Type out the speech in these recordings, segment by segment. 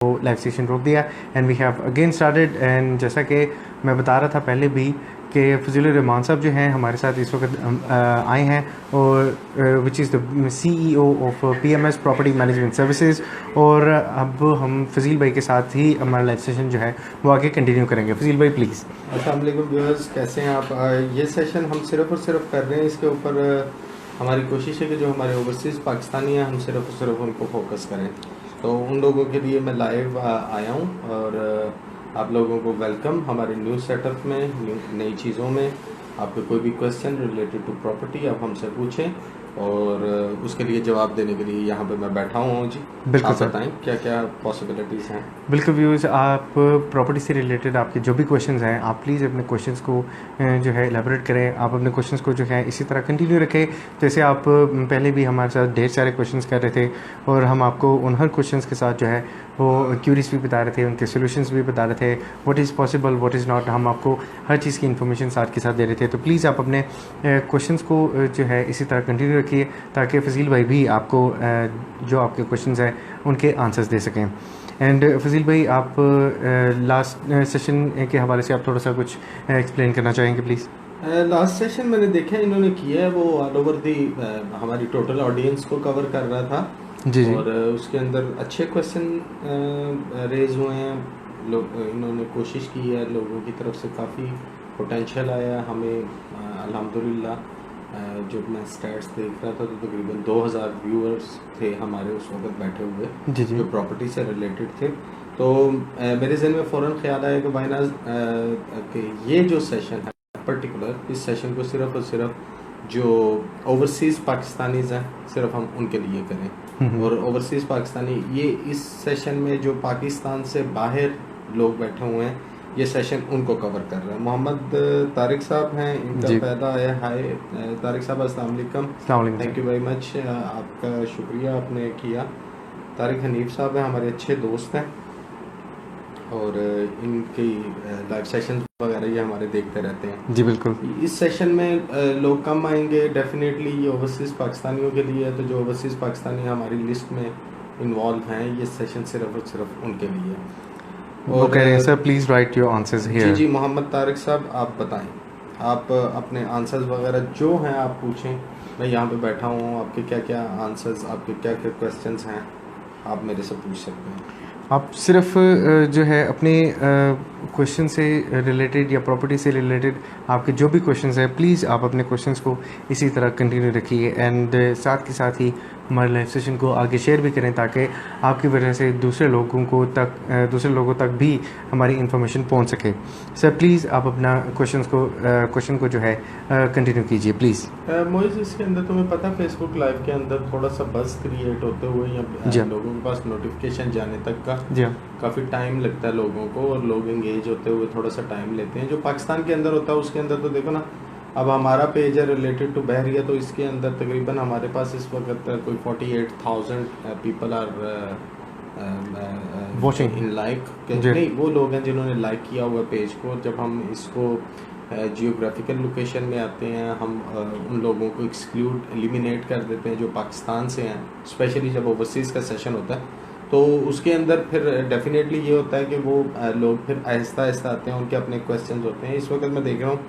Live session रोक दिया and we have again started. And जैसा कि मैं बता रहा था पहले भी कि फजीलुर रहमान साहब जो हैं हमारे साथ इस वक्त आए हैं और which is the CEO of PMS property management services. और अब हम फजील भाई के साथ ही हमारा लाइव सेशन जो है वो आगे कंटिन्यू करेंगे। फजील भाई प्लीज़। अस्सलाम वालेकुम व्यूअर्स, कैसे हैं आप? ये सेशन हम सिर्फ और सिर्फ कर रहे हैं, इसके ऊपर हमारी कोशिश है कि जो हमारे ओवरसीज़ पाकिस्तानी हैं हम सिर्फ और सिर्फ उनको फोकस करें। तो उन लोगों के लिए मैं लाइव आया हूँ और आप लोगों को वेलकम हमारे न्यू सेटअप में, नई चीज़ों में। आपके कोई भी क्वेश्चन रिलेटेड टू प्रॉपर्टी आप हमसे पूछें और उसके लिए जवाब देने के लिए यहाँ पे मैं बैठा हुआ हूँ जी। बिल्कुल आप सर, बताएं क्या क्या पॉसिबिलिटीज़ हैं। बिल्कुल व्यूज़, आप प्रॉपर्टी से रिलेटेड आपके जो भी क्वेश्चंस हैं आप प्लीज़ अपने क्वेश्चंस को जो है एलेबोरेट करें। आप अपने क्वेश्चंस को जो है इसी तरह कंटिन्यू रखें जैसे आप पहले भी हमारे साथ ढेर सारे क्वेश्चंस कर रहे थे और हम आपको उन हर क्वेश्चंस के साथ जो है वो क्यूरीज भी बता रहे थे, उनके सोल्यूशंस भी बता रहे थे, what is possible what is not. हम आपको हर चीज़ की इन्फॉर्मेशन साथ के साथ दे रहे थे। तो प्लीज़ आप अपने क्वेश्चंस को जो है इसी तरह कंटिन्यू रखिए ताकि फजील भाई भी आपको जो आपके क्वेश्चंस हैं उनके आंसर्स दे सकें। एंड फजील भाई, आप लास्ट सेशन के हवाले से आप थोड़ा सा कुछ एक्सप्लेन करना चाहेंगे प्लीज़। लास्ट सेशन मैंने देखा इन्होंने किया है, वो ऑल ओवर दी हमारी टोटल ऑडियंस को कवर कर रहा था जी जी। और उसके अंदर अच्छे क्वेश्चन रेज हुए हैं। लोग इन्होंने कोशिश की है, लोगों की तरफ से काफ़ी पोटेंशियल आया हमें अल्हम्दुलिल्लाह। जब मैं स्टैट्स देख रहा था तो तकरीबन 2000 व्यूअर्स थे हमारे उस वक्त बैठे हुए जी जी। जो प्रॉपर्टी से रिलेटेड थे। तो मेरे जहन में फ़ौरन ख्याल आया कि वाइना कि ये जो सेशन है पर्टिकुलर, इस सेशन को सिर्फ और सिर्फ जो ओवरसीज़ पाकिस्तानीज़ हैं सिर्फ हम उनके लिए करें। और ओवरसीज़ पाकिस्तानी ये इस सेशन में जो पाकिस्तान से बाहर लोग बैठे हुए हैं ये सेशन उनको कवर कर रहा है। मोहम्मद तारिक साहब हैं, इनका जी। पैदा है। हाय तारिक साहब, अस्सलाम वालेकुम। अस्सलाम वालेकुम थैंक यू वेरी मच, आपका शुक्रिया आपने किया। तारिक हनीफ साहब हैं, हमारे अच्छे दोस्त हैं और इनकी लाइव सेशन वगैरह ये हमारे देखते रहते हैं। जी बिल्कुल। इस सेशन में लोग कम आएंगे डेफिनेटली, ये ओवरसीज़ पाकिस्तानियों के लिए है। तो जो ओवरसीज़ पाकिस्तानी हमारी लिस्ट में इन्वॉल्व हैं ये सेशन सिर्फ और सिर्फ उनके लिए है। वो कह रहे हैं sir please write your answers जी हियर। जी, मोहम्मद तारिक साहब आप बताएं, आप अपने आंसर्स वगैरह जो हैं आप पूछें। मैं यहाँ पे बैठा हूँ, आपके क्या क्या आंसर्स, आपके क्या क्या क्वेश्चंस हैं आप मेरे से पूछ सकते हैं। आप सिर्फ जो है अपने क्वेश्चन से रिलेटेड या प्रॉपर्टी से रिलेटेड आपके जो भी क्वेश्चंस हैं प्लीज़ आप अपने क्वेश्चंस को इसी तरह कंटिन्यू रखिए एंड साथ के साथ ही हमारे लाइव सेशन को आगे शेयर भी करें ताकि आपकी वजह से दूसरे लोगों तक भी हमारी इन्फॉर्मेशन पहुंच सके। सर प्लीज़ आप अपना क्वेश्चन को जो है कंटिन्यू कीजिए प्लीज़। मोइज, इसके अंदर तुम्हें पता फेसबुक लाइव के अंदर थोड़ा सा बज़ क्रिएट होते हुए या लोगों के पास नोटिफिकेशन जाने तक का जी हाँ काफ़ी टाइम लगता है लोगों को और लोग एंगेज होते हुए थोड़ा सा टाइम लेते हैं। जो पाकिस्तान के अंदर होता है उसके अंदर तो देखो ना, अब हमारा पेज है रिलेटेड टू बहरिया, तो इसके अंदर तकरीबन हमारे पास इस वक्त कोई 48,000 people are watching in like. नहीं, वो लोग हैं जिन्होंने लाइक किया हुआ पेज को। जब हम इसको जियोग्राफिकल लोकेशन में आते हैं हम उन लोगों को एलिमिनेट कर देते हैं जो पाकिस्तान से हैं, स्पेशली जब ओवरसीज़ का सेशन होता है। तो उसके अंदर फिर डेफिनेटली ये होता है कि वो लोग फिर आहिस्ता आहिस्ता आते हैं, उनके अपने क्वेश्चंस होते हैं। इस वक्त मैं देख रहा हूँ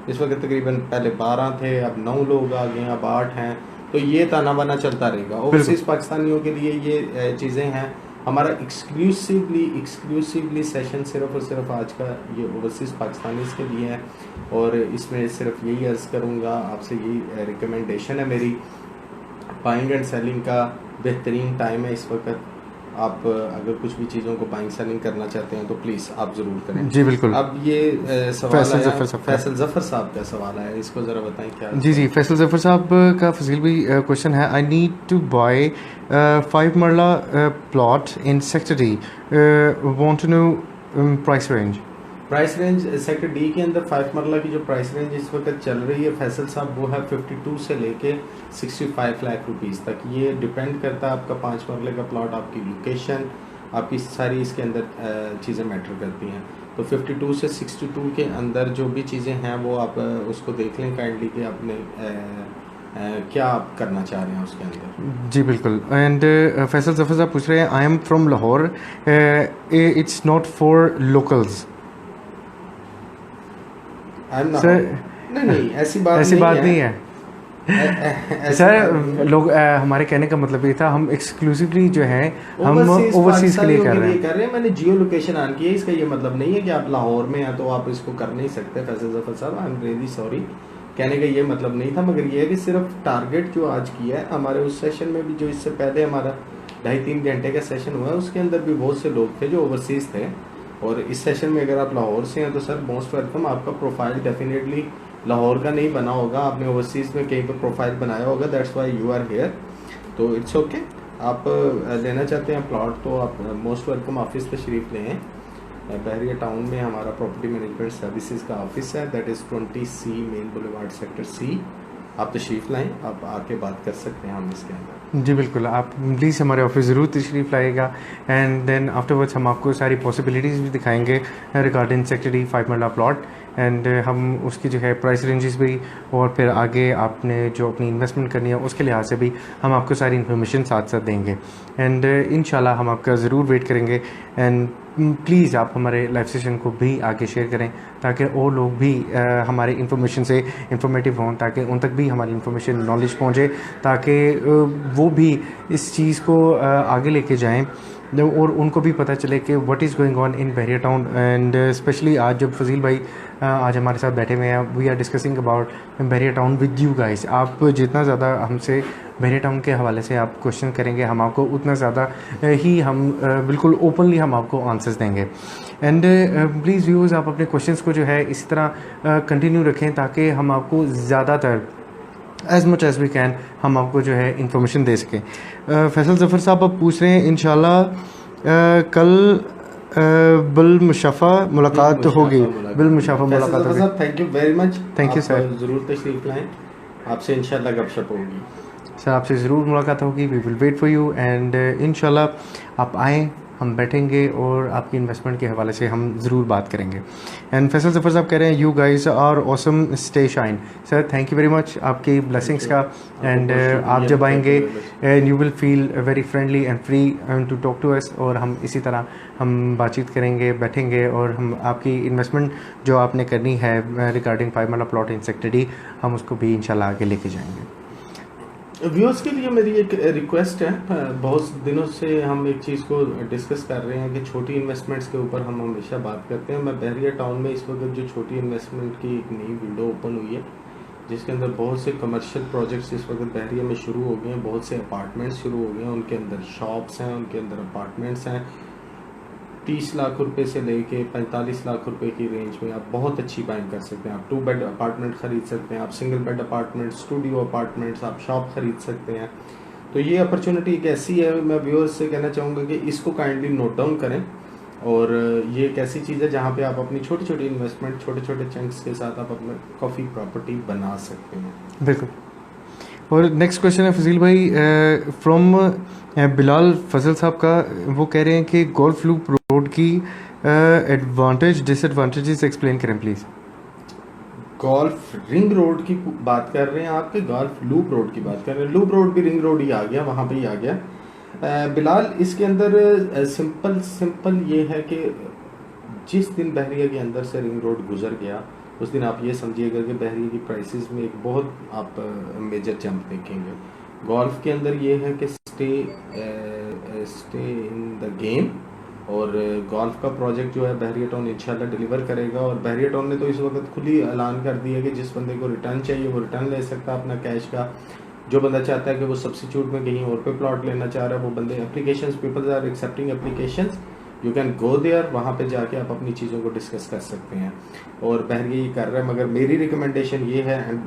इस वक्त तकरीबन पहले 12 थे, अब 9 लोग आ गए, अब 8 हैं। तो ये ताना बाना चलता रहेगा। ओवरसीज़ पाकिस्तानियों के लिए ये चीज़ें हैं। हमारा एक्सक्लूसिवली सेशन सिर्फ और सिर्फ आज का ये ओवरसीज़ पाकिस्तानीज़ के लिए है और इसमें सिर्फ यही अर्ज़ करूँगा, आपसे यही रिकमेंडेशन है मेरी। बाइंग एंड सेलिंग का बेहतरीन टाइम है इस वक्त। आप अगर कुछ भी चीज़ों को बाइंग सेलिंग करना चाहते हैं तो प्लीज़ आप ज़रूर करें। जी बिल्कुल। अब ये सवाल फैसल जफ़र साहब का सवाल है, इसको ज़रा बताएं क्या। जी जी, फैसल जफ़र साहब का फजील भी क्वेश्चन है। I need to buy 5 marla plot in sector D, want to know price range. Price range sector D के अंदर 5 मरला की जो प्राइस रेंज इस वक्त चल रही है फैसल साहब, वो है 52 से लेके 65 लाख रुपीस तक। ये डिपेंड करता है आपका 5 मरले का प्लॉट, आपकी लोकेशन, आपकी सारी इसके अंदर चीज़ें मैटर करती हैं। तो 52 से 62 के अंदर जो भी चीज़ें हैं वो आप उसको देख लें काइंडली कि आपने क्या आप करना चाह रहे हैं उसके अंदर। जी बिल्कुल। एंड फैसल जफ़र साहब पूछ रहे हैं, I am from Lahore, it's not for locals. I am sir नहीं नहीं, ऐसी बात ऐसी नहीं बात है। नहीं है ऐसी सर। बात नहीं है। लोग हमारे कहने का मतलब ये था, हम एक्सक्लूसिवली जो है हम ओवरसीज ओवरसीज़ के लिए कर रहे हैं। कर रहे हैं। मैंने जियो लोकेशन ऑन की है, इसका ये मतलब नहीं है कि आप लाहौर में हैं तो आप इसको कर नहीं सकते। फैसल जफर साहब, आई एम रियली सॉरी, कहने का ये मतलब नहीं था, मगर ये है कि सिर्फ टारगेट जो आज किया है, हमारे उस सेशन में भी जो इससे पहले हमारा 2.5-3 घंटे का सेशन हुआ है, उसके अंदर भी बहुत से लोग थे जो ओवरसीज थे। और इस सेशन में अगर आप लाहौर से हैं तो सर मोस्ट वेलकम। आपका प्रोफाइल डेफिनेटली लाहौर का नहीं बना होगा, आपने ओवरसीज में कहीं पर प्रोफाइल बनाया होगा, that's why you are here. तो इट्स ओके। आप लेना चाहते हैं प्लॉट तो आप मोस्ट वेलकम, ऑफिस तशरीफ लें। बहरिया टाउन में हमारा प्रॉपर्टी मैनेजमेंट सर्विसेज का ऑफिस है, that is 20C main boulevard sector C। आप तशरीफ़ लाएं, आप आके बात कर सकते हैं हम इसके अंदर। जी बिल्कुल, आप प्लीज़ हमारे ऑफिस ज़रूर तशरीफ़ लाइएगा। एंड देन आफ्टरवर्ड्स हम आपको सारी पॉसिबिलिटीज़ भी दिखाएंगे regarding sector D 5 marla plot. And हम उसकी जो है प्राइस रेंजेस भी, और फिर आगे आपने जो अपनी इन्वेस्टमेंट करनी है उसके लिहाज से भी हम आपको सारी इन्फॉर्मेशन साथ साथ देंगे। एंड इंशाल्लाह हम आपका ज़रूर वेट करेंगे। एंड प्लीज़ आप हमारे लाइव सेशन को भी आगे शेयर करें ताकि और लोग भी हमारे इन्फॉर्मेशन से इंफॉर्मेटिव हों, ताकि उन तक भी हमारी इन्फॉर्मेशन नॉलेज पहुँचे, ताकि वो भी इस चीज़ को आगे लेके जाएं और उनको भी पता चले कि what is going on in Bahria town. And specially आज जब फजील भाई आज हमारे साथ बैठे हुए हैं, we are discussing about Bahria town with you guys. आप जितना ज़्यादा हमसे बहरिया टाउन के हवाले से आप क्वेश्चन करेंगे, हम आपको उतना ज़्यादा ही हम बिल्कुल ओपनली हम आपको आंसर्स देंगे। एंड प्लीज़ व्यूअर्स, आप अपने क्वेश्चंस को जो है इसी तरह कंटिन्यू रखें ताकि हम आपको ज़्यादातर as much as we can हम आपको जो है इंफॉर्मेशन दे सकें। फैसल जफ़र साहब आप पूछ रहे हैं, इंशाल्लाह कल बिलमुशफ़ा मुलाकात होगी। बिलमुशफ़ा मुलाकात होगी। Thank you very much. Thank you sir. ज़रूर तशरीफ़ लाएं, आपसे इंशाल्लाह गपशप होगी। सर आपसे ज़रूर मुलाकात होगी। We will wait for you. And इंशाल्लाह आप आएँ, हम बैठेंगे और आपकी इन्वेस्टमेंट के हवाले से हम ज़रूर बात करेंगे। एंड फैसल जफ़र साहब कह रहे हैं, you guys are awesome, stay shine. Sir thank you very much आपकी ब्लेसिंग्स का। एंड आप जब आएंगे and you will feel very friendly and free to talk to us, और हम इसी तरह हम बातचीत करेंगे, बैठेंगे, और हम आपकी इन्वेस्टमेंट जो आपने करनी है regarding 5 marla plot in sector D, हम उसको भी इंशाल्लाह आगे लेके जाएंगे। व्यूअर्स के लिए मेरी एक रिक्वेस्ट है, बहुत दिनों से हम एक चीज़ को डिस्कस कर रहे हैं कि छोटी इन्वेस्टमेंट्स के ऊपर हम हमेशा बात करते हैं। मैं बहरिया टाउन में इस वक्त जो छोटी इन्वेस्टमेंट की एक नई विंडो ओपन हुई है, जिसके अंदर बहुत से कमर्शियल प्रोजेक्ट्स इस वक्त बहरिया में शुरू हो गए हैं, बहुत से अपार्टमेंट्स शुरू हो गए हैं, उनके अंदर शॉप्स हैं, उनके अंदर अपार्टमेंट्स हैं। 30 लाख रुपए से लेके 45 लाख रुपए की रेंज में आप बहुत अच्छी बाइंग कर सकते हैं। आप 2 बेड अपार्टमेंट खरीद सकते हैं, आप single bed apartment, studio apartments, आप शॉप खरीद सकते हैं। तो ये अपॉर्चुनिटी एक ऐसी है, मैं व्यूअर्स से कहना चाहूँगा कि इसको काइंडली नोट डाउन करें। और ये एक ऐसी चीज़ है जहाँ पे आप अपनी छोटी छोटी इन्वेस्टमेंट, छोटे छोटे चंक्स के साथ आप अपना कॉफ़ी प्रॉपर्टी बना सकते हैं। बिल्कुल। और नेक्स्ट क्वेश्चन है फजील भाई फ्रॉम बिलाल फजल साहब का। वो कह रहे हैं कि गोल्फ लूप रोड की एडवांटेज डिसएडवांटेजेस एक्सप्लेन करें प्लीज़। गोल्फ रिंग रोड की बात कर रहे हैं आपके, गोल्फ लूप रोड की बात कर रहे हैं। लूप रोड भी रिंग रोड ही आ गया, वहाँ पे ही आ गया। बिलाल, इसके अंदर सिंपल ये है कि जिस दिन बहरिया के अंदर से रिंग रोड गुजर गया, उस दिन आप ये समझिएगा कि बहरिया की प्राइसेस में एक बहुत आप मेजर जंप देखेंगे। गोल्फ के अंदर ये है कि स्टे इन द गेम, और गोल्फ का प्रोजेक्ट जो है बहरिया टाउन इंशाल्लाह डिलीवर करेगा। और बहरिया टाउन ने तो इस वक्त खुद ही ऐलान कर दिया कि जिस बंदे को रिटर्न चाहिए वो रिटर्न ले सकता है अपना कैश का। जो बंदा चाहता है कि वो सब्सिट्यूट में कहीं और पे प्लॉट लेना चाह रहा है, वो बंदे applications, peoples are accepting applications, you can go there, वहाँ पे जाके आप अपनी चीज़ों को डिस्कस कर सकते हैं। और बहरिया ये कर रहा है, मगर मेरी रिकमेंडेशन ये है, एंड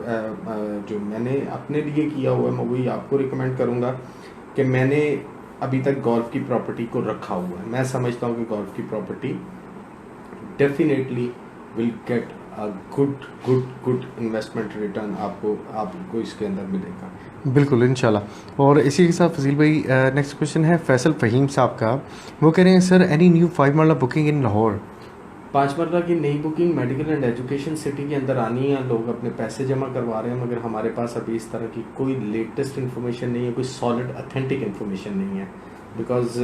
जो मैंने अपने लिए किया हुआ है मैं वही आपको रिकमेंड करूँगा कि मैंने अभी तक गोल्फ की प्रॉपर्टी को रखा हुआ है। मैं समझता हूँ कि गोल्फ की property definitely will get a good investment return आपको इसके अंदर मिलेगा। बिल्कुल इंशाल्लाह। और इसी के साथ फजील भाई नेक्स्ट क्वेश्चन है फैसल फ़हीम साहब का। वो कह रहे हैं, सर एनी न्यू 5 मरला बुकिंग इन लाहौर। 5 मरला की नई booking medical and education city के अंदर आनी है, लोग अपने पैसे जमा करवा रहे हैं, मगर हमारे पास अभी इस तरह की कोई लेटेस्ट इन्फॉर्मेशन नहीं है, कोई सॉलिड अथेंटिक इन्फॉर्मेशन नहीं है। Because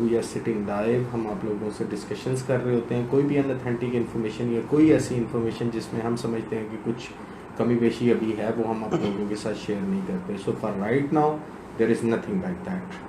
we are sitting live, हम आप लोगों से डिस्कशंस कर रहे होते हैं। कोई भी अनअथेंटिक इन्फॉर्मेशन या कोई ऐसी इन्फॉर्मेशन जिसमें हम समझते हैं कि कुछ कमी पेशी अभी है, वो हम आप लोगों के साथ शेयर नहीं करते। So for right now there is nothing like that.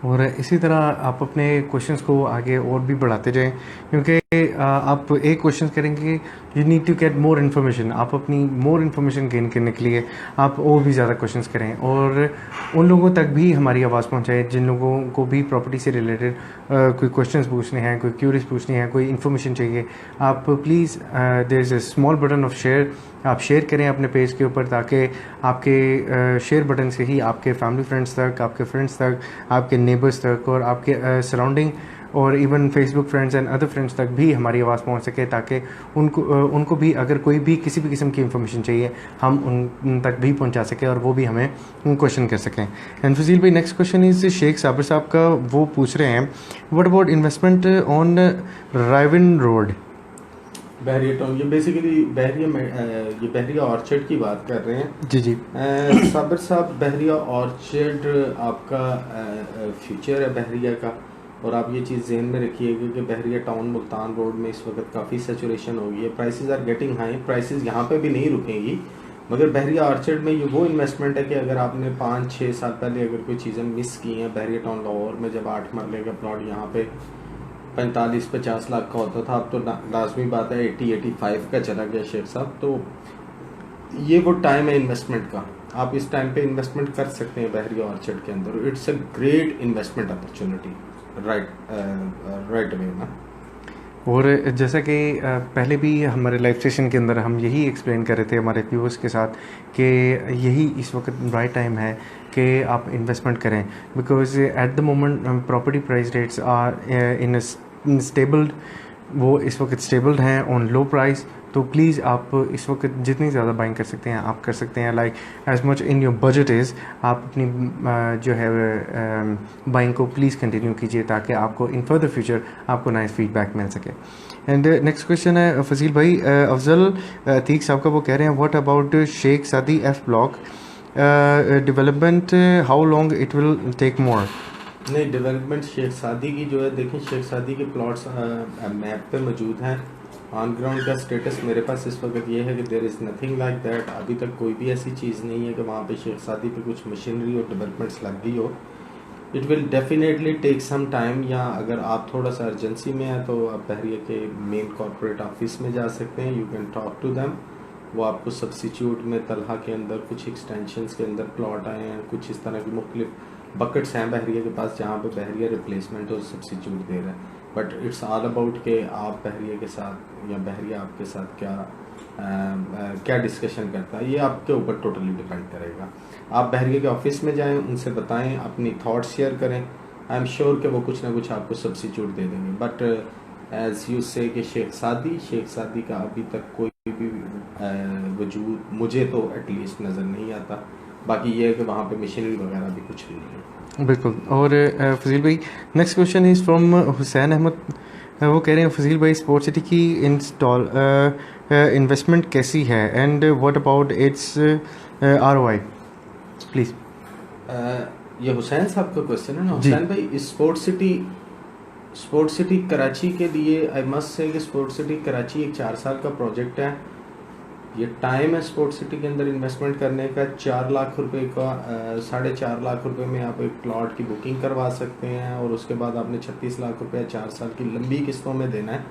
और इसी तरह आप अपने क्वेश्चंस को आगे और भी बढ़ाते जाएं, क्योंकि आप एक क्वेश्चन करेंगे, you need to get more information. आप अपनी मोर इन्फॉर्मेशन गेन करने के लिए आप और भी ज़्यादा क्वेश्चंस करें और उन लोगों तक भी हमारी आवाज़ पहुंचाएं जिन लोगों को भी प्रॉपर्टी से रिलेटेड कोई क्वेश्चंस पूछने हैं, कोई क्यूरीज पूछनी है, कोई इन्फॉर्मेशन चाहिए। आप please there is a small button of share, आप शेयर करें अपने पेज के ऊपर, ताकि आपके शेयर बटन से ही आपके फैमिली फ्रेंड्स तक, आपके फ्रेंड्स तक, आपके नेबर्स तक और आपके सराउंडिंग और even Facebook friends and other friends तक भी हमारी आवाज़ पहुंच सके, ताकि उनको भी अगर कोई भी किसी भी किस्म की इन्फॉर्मेशन चाहिए हम उन तक भी पहुंचा सकें और वो भी हमें क्वेश्चन कर सकें। एंड फजील भाई, next question is Sheikh Sabir साहब का, वो पूछ रहे हैं what about investment on Raiwind road. Bahria town, ये बेसिकली बहरिया ऑर्चर्ड की बात कर रहे हैं। जी जी साबिर साहब, बहरिया ऑर्चर्ड आपका फ्यूचर है बहरिया का, और आप ये चीज़ जहन में रखिएगा कि बहरिया टाउन मुल्तान रोड में इस वक्त काफ़ी सेचुरेशन हो गई है, prices are getting high, prices यहाँ पे भी नहीं रुकेंगी। मगर बहरिया ऑर्चर्ड में ये वो इन्वेस्टमेंट है कि अगर आपने 5-6 साल पहले अगर कोई चीज़ें मिस की हैं, बहरिया टाउन लाहौर में जब 8 मरले का प्लॉट यहाँ पे 45-50 लाख का होता था, अब तो लाजमी बात है 80-85 का चला गया शेख साहब। तो ये वो टाइम है इन्वेस्टमेंट का, आप इस टाइम पे इन्वेस्टमेंट कर सकते हैं बहरिया ऑर्चर्ड के अंदर। It's a great investment opportunity right away ना। और जैसा कि पहले भी हमारे लाइव सेशन के अंदर हम यही एक्सप्लेन कर रहे थे हमारे व्यूअर्स के साथ कि यही इस वक्त राइट टाइम है कि आप इन्वेस्टमेंट करें, because at the moment property price rates are in stabled, वो इस वक्त स्टेबल्ड हैं ऑन लो प्राइस। तो प्लीज़ आप इस वक्त जितनी ज़्यादा बाइंग कर सकते हैं आप कर सकते हैं, like as much in your budget is. आप अपनी जो है बाइंग को प्लीज़ कंटिन्यू कीजिए, ताकि आपको इन फर्दर फ्यूचर आपको नाइस फीडबैक मिल सके। एंड नेक्स्ट क्वेश्चन है फजील भाई, अफजल अतीक साहब का, वो कह रहे हैं what about Sheikh Sadi F block development, how long it will take more. नहीं, डेवलपमेंट शेख सादी की जो है, देखें शेख सादी के प्लॉट्स मैप पे मौजूद हैं। ऑन ग्राउंड का स्टेटस मेरे पास इस वक्त ये है कि there is nothing like that. अभी तक कोई भी ऐसी चीज़ नहीं है कि वहाँ पे शेख सादी पे कुछ मशीनरी और डेवलपमेंट्स लग गई हो। It will definitely take some time, या अगर आप थोड़ा सा अर्जेंसी में है तो आप बहरिया के मेन कॉर्पोरेट ऑफिस में जा सकते हैं, you can talk to them. वो आपको सब्सिट्यूट में तलहा के अंदर कुछ एक्सटेंशंस के अंदर प्लॉट आए हैं, कुछ इस तरह की मुख्तलिफ बकेट्स हैं बहरिया के पास जहाँ पे बहरिया रिप्लेसमेंट और सब्सिट्यूट दे रहा है। बट इट्स ऑल अबाउट कि आप बहरिया के साथ या बहरिया आपके साथ क्या डिस्कशन करता है, ये आपके ऊपर टोटली डिपेंड करेगा। आप बहरिया के ऑफिस में जाएं, उनसे बताएं, अपनी थॉट्स शेयर करें, आई एम श्योर कि वो कुछ ना कुछ आपको सब्सिट्यूट दे देंगे। बट एज यू से कि शेख सादी का अभी तक कोई भी वजूद मुझे तो एटलीस्ट नज़र नहीं आता। बाकी ये है कि वहाँ पे मशीनरी वगैरह भी कुछ नहीं है। बिल्कुल। और फजील भाई, next question is from Hussain Ahmed, वो कह रहे हैं फजील भाई स्पोर्ट सिटी की इंस्टॉल इन्वेस्टमेंट कैसी है and what about its ROI please. ये हुसैन साहब का क्वेश्चन है ना। हुसैन भाई, स्पोर्ट सिटी कराची के लिए आई मस्ट से कि स्पोर्ट सिटी कराची एक 4 साल का प्रोजेक्ट है। ये टाइम है स्पोर्ट सिटी के अंदर इन्वेस्टमेंट करने का। 4 लाख रुपए का 4.5 लाख रुपए में आप एक प्लॉट की बुकिंग करवा सकते हैं, और उसके बाद आपने 36 लाख रुपया 4 साल की लंबी किस्तों में देना है।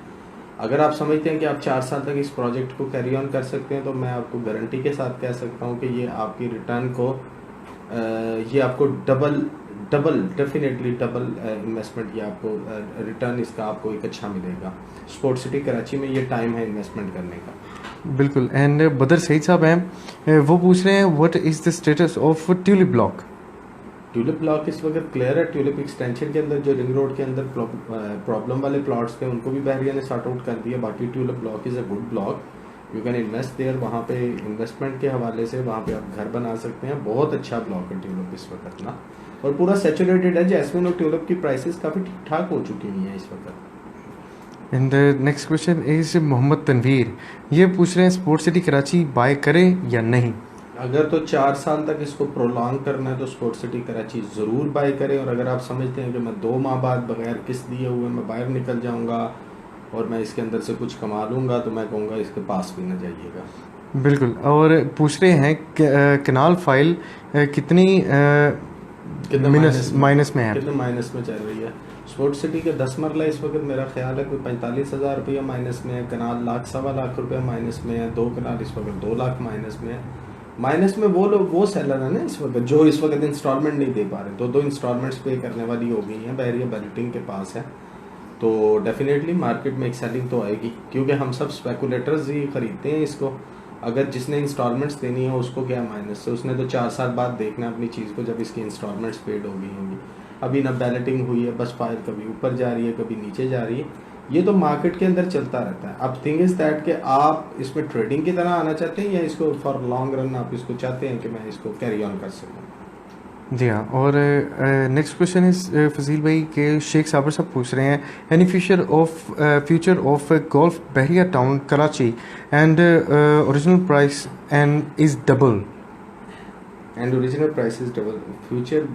अगर आप समझते हैं कि आप 4 साल तक इस प्रोजेक्ट को कैरी ऑन कर सकते हैं, तो मैं आपको गारंटी के साथ कह सकता हूँ कि ये आपकी रिटर्न को ये आपको डबल डेफिनेटली डबल इन्वेस्टमेंट, ये आपको रिटर्न इसका आपको एक अच्छा मिलेगा। स्पोर्ट सिटी कराची में ये टाइम है इन्वेस्टमेंट करने का। बिल्कुल। एंड बदर सईद साहब हैं, वो पूछ रहे हैं what is the status of tulip block. Tulip block इस वक्त क्लियर है। ट्यूलिप एक्सटेंशन के अंदर जो रिंग रोड के अंदर प्रॉब्लम वाले प्लॉट्स थे उनको भी बहरिया ने सॉर्ट आउट कर दिया। बाकी tulip block is a good block, you can invest their. वहाँ पे इन्वेस्टमेंट के हवाले से वहाँ पे आप घर बना सकते हैं। बहुत अच्छा ब्लॉक है ट्यूलिप इस वक्त ना, और पूरा सेचुरेटेड है। जैस्मिन और ट्यूलिप की प्राइसेस काफ़ी ठीक ठाक हो चुकी हुई हैं इस वक्त। And the next question is Mohammad Tanveer, ये पूछ रहे हैं स्पोर्ट्स सिटी कराची बाय करें या नहीं। अगर तो 4 साल तक इसको प्रोलॉन्ग करना है तो स्पोर्ट सिटी कराची ज़रूर बाय करें, और अगर आप समझते हैं कि मैं 2 माह बाद बगैर किस्त दिए हुए मैं बाहर निकल जाऊंगा और मैं इसके अंदर से कुछ कमा लूँगा, तो मैं कहूँगा इसके पास भी ना जाइएगा। बिल्कुल। और पूछ रहे हैं कि कनाल फाइल कितनी कितने माइनस में है। कितने माइनस में चल रही है। स्पोर्ट सिटी के 10 मरला इस वक्त मेरा ख्याल है कोई 45,000 रुपया माइनस में है, कनाल लाख सवा लाख रुपया माइनस में है, 2 कनाल इस वक्त 2 लाख माइनस में है। माइनस में वो लोग, वो सेलर है ना इस वक्त जो इस वक्त इंस्टॉलमेंट नहीं दे पा रहे, 2 इंस्टॉलमेंट्स पे करने वाली हो गई हैं, बहरिया बजटिंग के पास है, तो डेफिनेटली मार्केट में एक सेलिंग तो आएगी, क्योंकि हम सब स्पेकुलेटर्स ही खरीदते हैं इसको। अगर जिसने इंस्टॉलमेंट्स देनी है उसको क्या माइनस से, उसने तो 4 साल बाद देखना है अपनी चीज़ को जब इसकी इंस्टॉलमेंट्स पेड हो गई होंगी। अभी ना बैलेटिंग हुई है, बस फाइल कभी ऊपर जा रही है कभी नीचे जा रही है, ये तो मार्केट के अंदर चलता रहता है। अब थिंग इज दैट कि आप इसमें ट्रेडिंग की तरह आना चाहते हैं या इसको फॉर लॉन्ग रन आप इसको चाहते हैं कि मैं इसको कैरी ऑन कर सकूँ। जी हाँ। और नेक्स्ट क्वेश्चन इज फजील भाई के शेख साबर साहब पूछ रहे हैं, any future of golf Bahria town Karachi and original price and is double. And original price is double. Future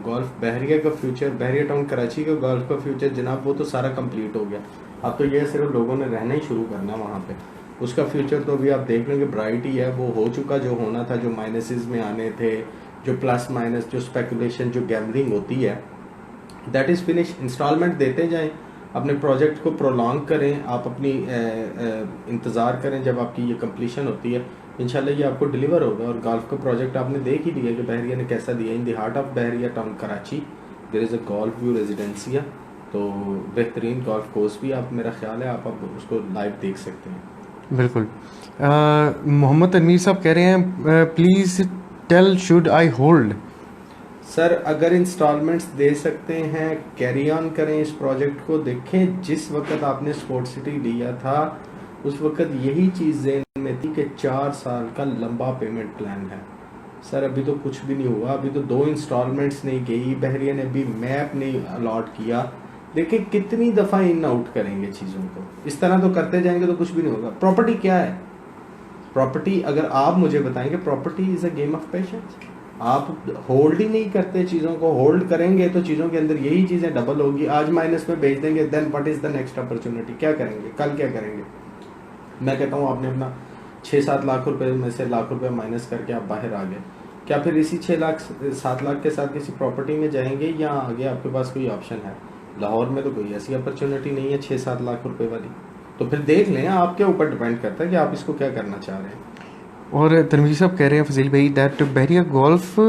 golf Bahria का फ्यूचर, बहरिया टाउन कराची का गोल्फ का फ्यूचर जनाब वो तो सारा कंप्लीट हो गया। अब तो ये सिर्फ लोगों ने रहना ही शुरू करना वहाँ पे। उसका फ्यूचर तो अभी आप देख लेंगे ब्राइट ही है, वो हो चुका जो होना था, जो माइनसेस में आने थे, जो प्लस माइनस, जो स्पेकुलेशन, जो गैम्बलिंग होती है, दैट इज़ फिनिश। इंस्टॉलमेंट देते जाएं, अपने प्रोजेक्ट को प्रोलॉन्ग करें, आप अपनी इंतज़ार करें जब आपकी ये कंप्लीशन होती है, इंशाल्लाह ये आपको डिलीवर होगा। और गोल्फ का प्रोजेक्ट आपने देख ही लिया कि बहरिया ने कैसा दिया। In the heart of Bahria town Karachi there is a golf view residencia, तो बेहतरीन गोल्फ कोर्स भी आप, मेरा ख्याल है आप उसको लाइव देख सकते हैं। बिल्कुल। मोहम्मद तनवीर साहब कह रहे हैं, please tell should I hold. Sir अगर इंस्टॉलमेंट्स दे सकते हैं कैरी ऑन करें इस प्रोजेक्ट को। देखें जिस वक्त आपने स्पोर्ट सिटी लिया था उस वक्त यही चीज़ ज़हन में थी कि 4 साल का लंबा पेमेंट प्लान है। सर अभी तो कुछ भी नहीं हुआ, अभी तो 2 इंस्टॉलमेंट्स नहीं गई, बहरिया ने अभी मैप नहीं अलॉट किया। देखिए कितनी दफ़ा इन आउट करेंगे चीज़ों को, इस तरह तो करते जाएंगे तो कुछ भी नहीं होगा। प्रॉपर्टी क्या है? प्रॉपर्टी अगर आप मुझे बताएंगे, property is a game of patience. आप होल्ड ही नहीं करते चीज़ों को, होल्ड करेंगे तो चीज़ों के अंदर यही चीज़ें डबल होगी। आज माइनस में बेच देंगे, then what is the next opportunity? क्या करेंगे कल, क्या करेंगे? मैं कहता हूँ आपने अपना 6-7 लाख रुपए में से लाख रुपए माइनस करके आप बाहर आ गए, क्या फिर इसी 6-7 लाख के साथ किसी प्रॉपर्टी में जाएंगे या आगे आपके पास कोई ऑप्शन है? लाहौर में तो कोई ऐसी अपॉर्चुनिटी नहीं है 6-7 लाख रुपए वाली। तो फिर देख लें, आपके ऊपर डिपेंड करता है कि आप इसको क्या करना चाह रहे हैं। और तनवीर साहब कह रहे हैं फजील भाई that Bahria golf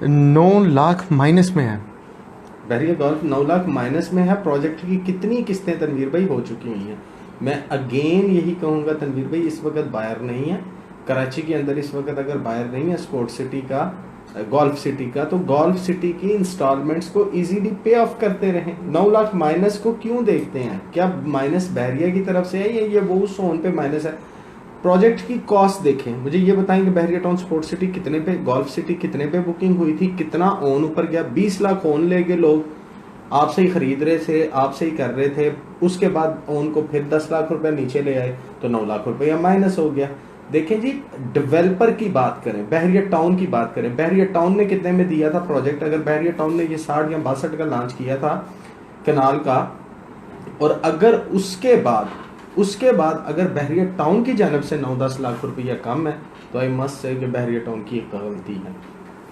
9 lakh minus में है। बहरिया गोल्फ 9 लाख माइनस में है। प्रोजेक्ट की कितनी किस्तें तनवीर भाई हो चुकी हुई हैं? मैं अगेन यही कहूँगा तनवीर भाई, इस वक्त बायर नहीं है कराची के अंदर। इस वक्त अगर बायर नहीं है स्पोर्ट सिटी का, गोल्फ सिटी का, तो गोल्फ सिटी की इंस्टॉलमेंट्स को इजीली पे ऑफ करते रहें। 9 लाख माइनस को क्यों देखते हैं? क्या माइनस बहरिया की तरफ से है या ये वो सोन पे माइनस है? प्रोजेक्ट की कॉस्ट देखें, मुझे ये बताएं कि बहरिया टाउन स्पोर्ट सिटी कितने पे, गोल्फ सिटी कितने पे बुकिंग हुई थी, कितना ओन ऊपर गया? 20 लाख ओन ले गए लोग, आपसे ही खरीद रहे थे, आपसे ही कर रहे थे, उसके बाद ओन को फिर 10 लाख रुपए नीचे ले आए तो 9 लाख रुपया माइनस हो गया। देखें जी, डेवलपर की बात करें, बहरिया टाउन की बात करें, बहरिया टाउन ने कितने में दिया था प्रोजेक्ट? अगर बहरिया टाउन ने ये 60 या 62 का लॉन्च किया था कनाल का, और अगर उसके बाद अगर बहरिया टाउन की जानब से 9-10 लाख रुपया कम है, तो आई मस्ट से कि बहरिया टाउन की एक गलती है।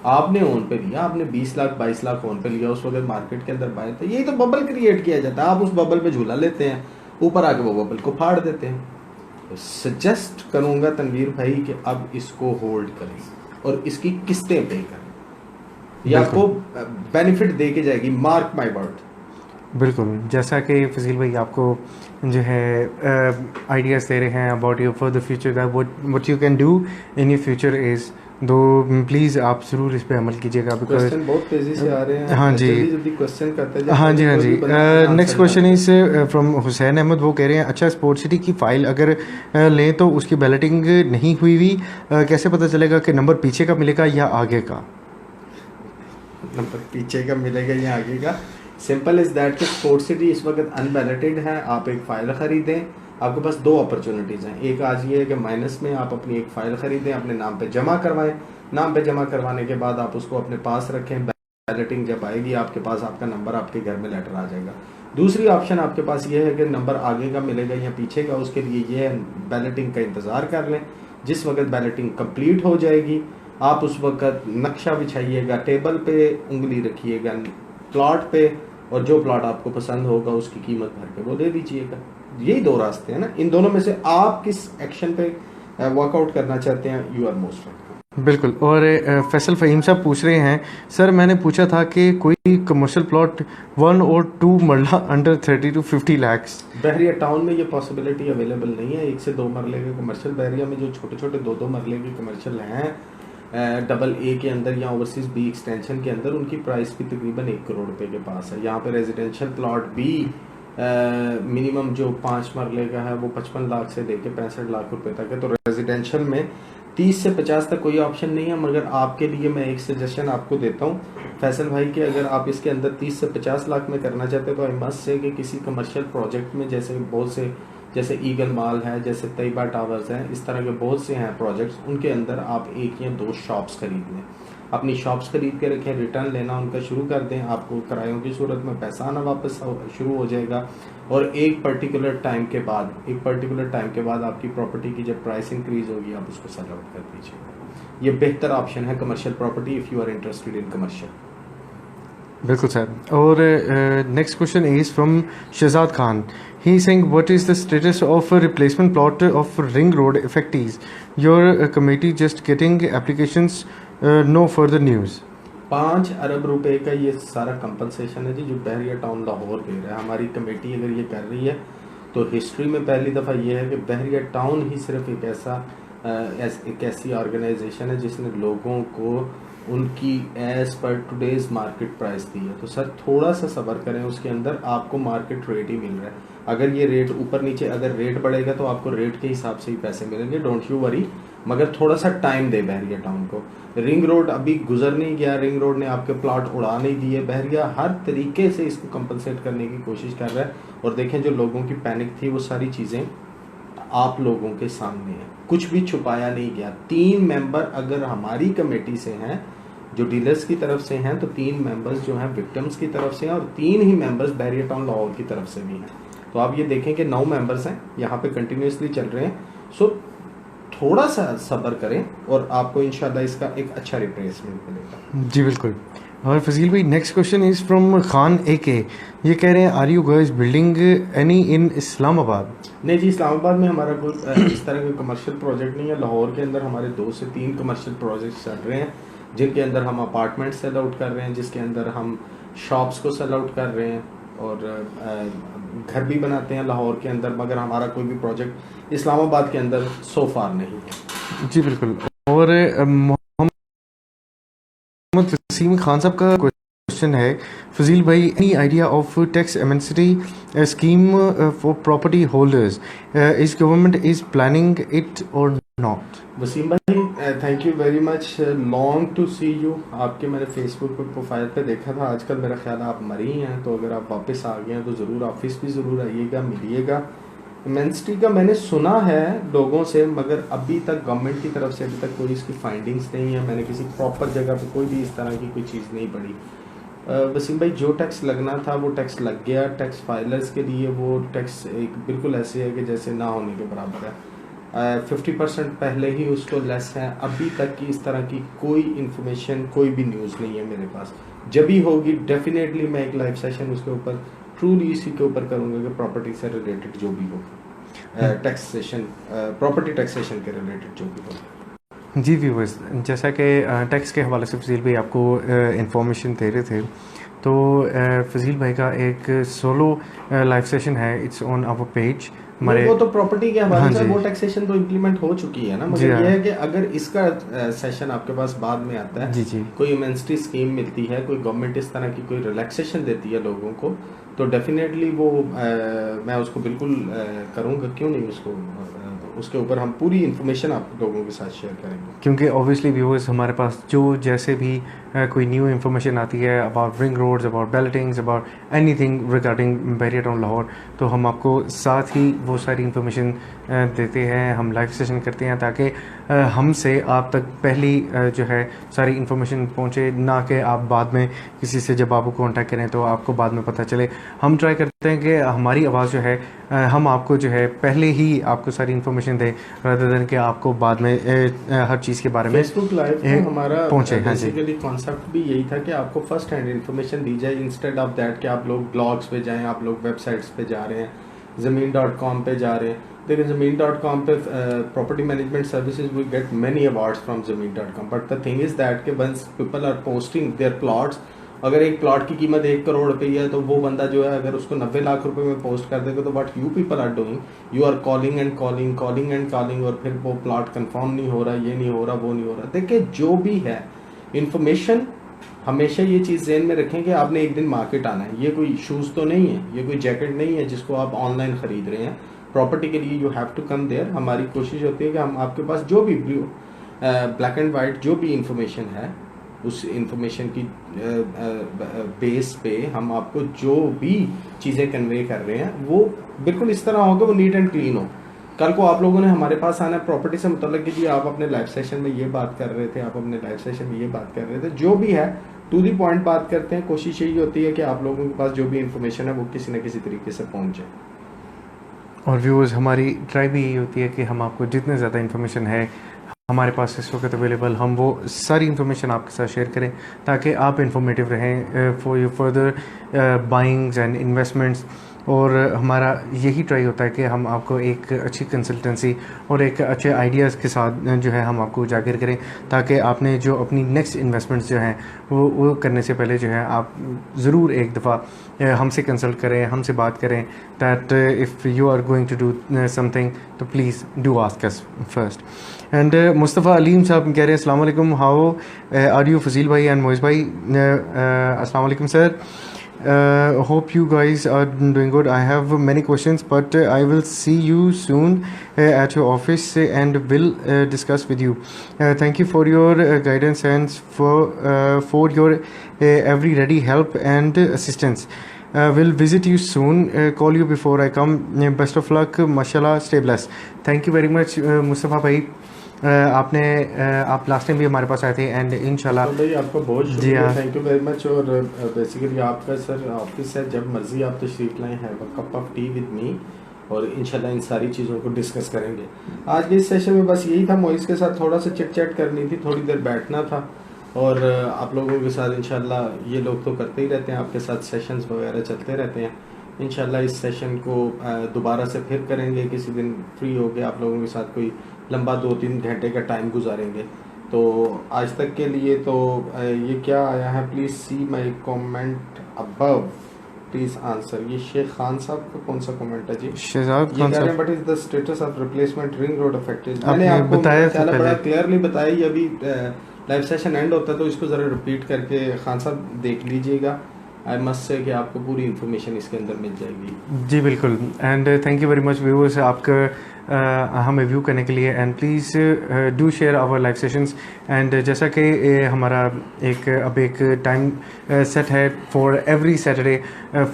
आपने ओन पे लिया, आपने 20 लाख 22 लाख ओन पे लिया, उस वक्त मार्केट के अंदर बाय थे। यही तो बबल क्रिएट किया जाता है, आप उस बबल पे झूला लेते हैं, ऊपर आके वो बबल को फाड़ देते हैं। तो सजेस्ट करूंगा तनवीर भाई कि अब इसको होल्ड करें और इसकी किस्तें पे करें, ये आपको बेनिफिट दे के जाएगी, मार्क माई वर्ड। बिल्कुल, जैसा कि फजील भाई आपको जो है आइडियाज़ दे रहे हैं about your for the future, that what you can do in your future is, दो प्लीज़ आप ज़रूर इस पे अमल कीजिएगा। क्वेश्चन बहुत तेज़ी से आ रहे हैं। हाँ जी, जल्दी क्वेश्चन करते हैं। हाँ जी, हाँ जी। Next question is from Hussain Ahmed, वो कह रहे हैं अच्छा स्पोर्ट सिटी की फ़ाइल अगर लें तो उसकी बैलेटिंग नहीं हुई कैसे पता चलेगा कि नंबर पीछे का मिलेगा या आगे का? नंबर पीछे का मिलेगा या आगे का? सिंपल इज़ दैट कि स्पोर्ट सिटी इस वक्त अनबैलेटेड है। आप एक फ़ाइल ख़रीदें, आपके पास दो अपॉर्चुनिटीज़ हैं। एक आज ये है कि माइनस में आप अपनी एक फ़ाइल ख़रीदें, अपने नाम पे जमा करवाएं। नाम पे जमा करवाने के बाद आप उसको अपने पास रखें। बैलेटिंग जब आएगी आपके पास आपका नंबर आपके घर में लेटर आ जाएगा। दूसरी ऑप्शन आपके पास ये है कि नंबर आगे का मिलेगा या पीछे का, उसके लिए ये है बैलेटिंग का इंतज़ार कर लें। जिस वक्त बैलेटिंग कंप्लीट हो जाएगी आप उस वक्त नक्शा बिछाइएगा, टेबल पे उंगली रखिएगा प्लॉट पे, और जो प्लॉट आपको पसंद होगा उसकी कीमत भर के वो दे दीजिएगा। यही दो रास्ते हैं ना, इन दोनों में से आप किस एक्शन पे वर्कआउट करना चाहते हैं, यू आर मोस्ट वेलकम। बिल्कुल। और फैसल फ़हीम साहब पूछ रहे हैं, सर मैंने पूछा था कि कोई कमर्शियल प्लॉट 1 और 2 मरला under 30 to 50 lakh. Bahria town में ये पॉसिबिलिटी अवेलेबल नहीं है। 1 से 2 मरले के कमर्शियल बहरिया में जो छोटे छोटे 2-2 मरले के कमर्शियल हैं डबल ए के अंदर या ओवरसीज बी एक्सटेंशन के अंदर, उनकी प्राइस भी तकरीबन 1 करोड़ रुपए के पास है। यहाँ पे रेजिडेंशियल प्लॉट भी मिनिमम जो 5 मरले का है वो 55 लाख से लेके 65 लाख रुपए तक है। तो रेजिडेंशियल में 30 से 50 तक कोई ऑप्शन नहीं है। मगर आपके लिए मैं एक सजेशन आपको देता हूँ फैसल भाई कि अगर आप इसके अंदर 30 से 50 लाख में करना चाहते हैं तो आई मस्ट से कि किसी कमर्शियल प्रोजेक्ट में, जैसे बहुत से जैसे ईगल मॉल है, जैसे तैयबा टावर्स हैं, इस तरह के बहुत से हैं प्रोजेक्ट्स, उनके अंदर आप 1 या 2 शॉप्स खरीद लें। अपनी शॉप्स खरीद के रखें, रिटर्न लेना उनका शुरू कर दें, आपको किरायों की सूरत में पैसा आना वापस शुरू हो जाएगा। और एक पर्टिकुलर टाइम के बाद आपकी प्रॉपर्टी की जब प्राइस इंक्रीज होगी आप उसको सेल आउट कर दीजिएगा। ये बेहतर ऑप्शन है commercial property if you are interested in commercial. बिल्कुल सर। और next question is from Shahzad Khan. He saying what is the status of replacement plot of ring road effectives, your committee just getting applications, no further news. 5 अरब रुपए का ये सारा compensation है जी जो बहरिया town Lahore दे रहा है। हमारी कमेटी अगर ये कर रही है तो हिस्ट्री में पहली दफ़ा ये है कि बहरिया टाउन ही सिर्फ एक ऐसी ऑर्गेनाइजेशन है जिसने लोगों को उनकी as per today's market price दी है। तो सर थोड़ा सा सब्र करें, उसके अंदर आपको मार्केट रेट ही मिल रहा है। अगर ये रेट ऊपर नीचे अगर रेट बढ़ेगा तो आपको रेट के हिसाब से ही पैसे मिलेंगे, डोंट यू वरी। मगर थोड़ा सा टाइम दे बहरिया टाउन को। रिंग रोड अभी गुजर नहीं गया, रिंग रोड ने आपके प्लॉट उड़ा नहीं दिए। बहरिया हर तरीके से इसको कंपनसेट करने की कोशिश कर रहा है। और देखें जो लोगों की पैनिक थी वो सारी चीज़ें आप लोगों के सामने है, कुछ भी छुपाया नहीं गया। 3 मेंबर अगर हमारी कमेटी से हैं जो डीलर्स की तरफ से हैं, तो 3 मेंबर्स जो हैं विक्टिम्स की तरफ से हैं, और 3 ही मेंबर्स बहरिया टाउन लाहौर की तरफ से भी हैं। तो आप ये देखें कि 9 मेंबर्स हैं यहाँ पे कंटिन्यूसली चल रहे हैं। सो थोड़ा सा सब्र करें और आपको इंशाल्लाह इसका एक अच्छा रिप्लेसमेंट मिलेगा। जी बिल्कुल। और फजील भाई next question is from Khan AK। ये कह रहे हैं, are you guys building any in Islamabad? नहीं जी, इस्लामाबाद में हमारा कोई इस तरह का कमर्शियल प्रोजेक्ट नहीं है। लाहौर के अंदर हमारे 2 से 3 कमर्शियल प्रोजेक्ट चल रहे हैं जिनके अंदर हम अपार्टमेंट सेल आउट कर रहे हैं, जिसके अंदर हम शॉप्स को सेल आउट कर रहे हैं और घर भी बनाते हैं लाहौर के अंदर। मगर हमारा कोई भी प्रोजेक्ट इस्लामाबाद के अंदर सो फार नहीं है। जी बिल्कुल। और मोहम्मद वसीम खान साहब का क्वेश्चन है, फजील भाई any idea of tax amnesty scheme for property holders, is government is planning it और नॉट? वसीम भाई thank you very much, long to see you. आपके मैंने फेसबुक पे प्रोफाइल पे देखा था, आजकल मेरा ख्याल है आप मरी हैं। तो अगर आप वापस आ गए हैं तो ज़रूर ऑफिस भी ज़रूर आइएगा, मिलिएगा। एमनेस्टी का मैंने सुना है लोगों से, मगर अभी तक गवर्नमेंट की तरफ से अभी तक कोई इसकी फाइंडिंग्स नहीं है। मैंने किसी प्रॉपर जगह पे कोई भी इस तरह की कोई चीज़ नहीं पढ़ी। वसीम भाई जो टैक्स लगना था वो टैक्स लग गया। टैक्स फाइलर्स के लिए वो टैक्स एक बिल्कुल ऐसे है कि जैसे ना होने के बराबर है। 50% पहले ही उसको लेस है। अभी तक की इस तरह की कोई इन्फॉर्मेशन, कोई भी न्यूज़ नहीं है मेरे पास। जब भी होगी डेफिनेटली मैं एक लाइव सेशन उसके ऊपर ट्रूली इसी के ऊपर करूँगा कि प्रॉपर्टी से रिलेटेड जो भी हो, टैक्सेशन प्रॉपर्टी टैक्सेशन के रिलेटेड जो भी हो। जी व्यूअर्स, जैसा कि टैक्स के हवाले से फजील भाई आपको इंफॉर्मेशन दे रहे थे, तो फजील भाई का एक सोलो लाइव सेशन है, इट्स ऑन आवर पेज। हमारे वो तो प्रॉपर्टी के हाँ हवाले से जी। वो टैक्सेशन तो इम्प्लीमेंट हो चुकी है ना, जी मगर हाँ। ये है कि अगर इसका सेशन आपके पास बाद में आता है, जी जी। कोई इमेंसिटी स्कीम मिलती है, कोई गवर्नमेंट इस तरह की कोई रिलैक्सेशन देती है लोगों को, तो डेफिनेटली वो मैं उसको बिल्कुल करूँगा, क्यों नहीं उसको उसके ऊपर हम पूरी इन्फॉर्मेशन आप लोगों के साथ शेयर करेंगे। क्योंकि ऑब्वियसली व्यूअर्स हमारे पास जो जैसे भी कोई न्यू इन्फॉर्मेशन आती है about ring roads, about ballotings, about anything regarding Bahria Town Lahore, तो हम आपको साथ ही वो सारी इन्फॉर्मेशन देते हैं, हम लाइव सेशन करते हैं ताकि हमसे आप तक पहली जो है सारी इन्फॉर्मेशन पहुंचे, ना कि आप बाद में किसी से जब आपको कांटेक्ट करें तो आपको बाद में पता चले। हम ट्राई करते हैं कि हमारी आवाज़ जो है हम आपको जो है पहले ही आपको सारी इन्फॉर्मेशन दें, रादर देन कि आपको बाद में हर चीज़ के बारे में फेसबुक लाइव पे हमारा पहुंचे। हाँ जी। बेसिकली कॉन्सेप्ट भी यही था कि आपको फर्स्ट हैंड इन्फॉर्मेशन दी जाए, इंस्टेड ऑफ दैट कि आप लोग ब्लॉग्स पे जाएं, आप लोग वेबसाइट्स पे जा रहे हैं, ज़मीन.com पे जा रहे हैं। देखिए ज़मीन.com पे property management services we get many awards from Zameen dot com, but the thing is that कि once people are posting their plots, अगर एक प्लॉट की कीमत 1 करोड़ रुपये है, तो वो बंदा जो है अगर उसको 90 लाख रुपए में पोस्ट कर देगा, तो what you people are doing, you are calling and calling, calling and calling, और फिर वो प्लॉट कंफर्म नहीं हो रहा, ये नहीं हो रहा, वो नहीं हो रहा। देखिए जो भी है इन्फॉर्मेशन, हमेशा ये चीज़ ज़हन में रखें कि आपने एक दिन मार्केट आना है। ये कोई शूज़ तो नहीं है, ये कोई जैकेट नहीं है जिसको आप ऑनलाइन ख़रीद रहे हैं। प्रॉपर्टी के लिए you have to come there. हमारी कोशिश होती है कि हम आपके पास जो भी ब्लैक एंड वाइट जो भी इंफॉर्मेशन है, उस इंफॉर्मेशन की बेस पे हम आपको जो भी चीज़ें कन्वे कर रहे हैं वो बिल्कुल इस तरह हो कि वो नीट एंड क्लीन हो। कल को आप लोगों ने हमारे पास आना है प्रॉपर्टी से मुतल्लिक कि जी आप अपने लाइव सेशन में ये बात कर रहे थे, आप अपने लाइव सेशन में ये बात कर रहे थे, जो भी है टू दी पॉइंट बात करते हैं। कोशिश यही होती है कि आप लोगों के पास जो भी इंफॉर्मेशन है वो किसी न किसी तरीके से पहुंचे। और व्यूअर्स हमारी ट्राई भी यही होती है कि हम आपको जितने ज़्यादा इन्फॉर्मेशन है हमारे पास इस वक्त अवेलेबल, हम वो सारी इन्फॉर्मेशन आपके साथ शेयर करें ताकि आप इंफॉर्मेटिव रहें for your further buyings and investments. और हमारा यही ट्राई होता है कि हम आपको एक अच्छी कंसल्टेंसी और एक अच्छे आइडियाज़ के साथ जो है हम आपको उजागर करें, ताकि आपने जो अपनी नेक्स्ट इन्वेस्टमेंट्स जो हैं वो करने से पहले जो है आप ज़रूर एक दफ़ा हमसे कंसल्ट करें, हमसे बात करें, that if you are going to do something तो please do ask us first. And Mustafa Aleem Sahab कह रहे हैं अस्सलाम वालेकुम, हाउ आर यू फजील भाई एंड मोइज़ भाई, अस्सलाम वालेकुम sir, hope you guys are doing good. I have many questions but I will see you soon at your office and will discuss with you. Thank you for your guidance and for your every ready help and assistance. Will visit you soon, call you before I come. Best of luck, mashallah, stay blessed. Thank you very much Mustafa भाई, आप last time भी हमारे पास आए थे and इंशाल्लाह। तो भाई आपका बहुत जी शुक्रिया, हाँ। Thank you very much. और बेसिकली आपका सर ऑफिस है, जब मर्जी आप तशरीफ लाएं, have a cup of T with me, और इंशाल्लाह इन सारी चीज़ों को डिस्कस करेंगे। आज के इस सेशन में बस यही था, मोइस के साथ थोड़ा सा चिट चैट करनी थी, थोड़ी देर बैठना था, और आप लोगों के साथ इंशाल्लाह ये लोग तो करते ही रहते हैं, आपके साथ सेशंस वगैरह चलते रहते हैं। इंशाल्लाह इस सेशन को दोबारा से फिर करेंगे, किसी दिन फ्री हो गए आप लोगों के साथ कोई लंबा 2-3 घंटे का टाइम गुजारेंगे। तो आज तक के लिए तो ये क्या आया है, please see my comment above, please answer. ये शेख खान साहब का कौन सा कमेंट है जी? शहजाद खान साहब, but is the status of replacement ring road affected. आपने मैंने आपको बताया था बड़ा पहले। क्लियरली बताया, ये अभी लाइव सेशन एंड होता है तो इसको ज़रा रिपीट करके खान साहब देख लीजिएगा। आई मस्ट से कि आपको पूरी इन्फॉर्मेशन इसके अंदर मिल जाएगी। जी बिल्कुल, and thank you very much viewers आपका हमें व्यू करने के लिए, and please do share our live sessions. And जैसा कि हमारा अब एक टाइम सेट है for every Saturday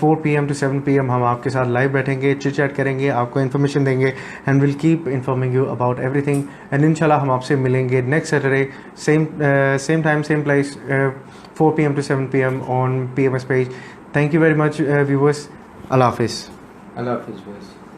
4 PM to 7 PM हम आपके साथ लाइव बैठेंगे, चिट चैट करेंगे, आपको इन्फॉर्मेशन देंगे and will keep informing you about everything. And इंशाल्लाह हम आपसे मिलेंगे next Saturday same time same place 4 PM to 7 PM on PMS page. Thank you very much viewers. Allah Hafiz. अल्लाह हाफिज़।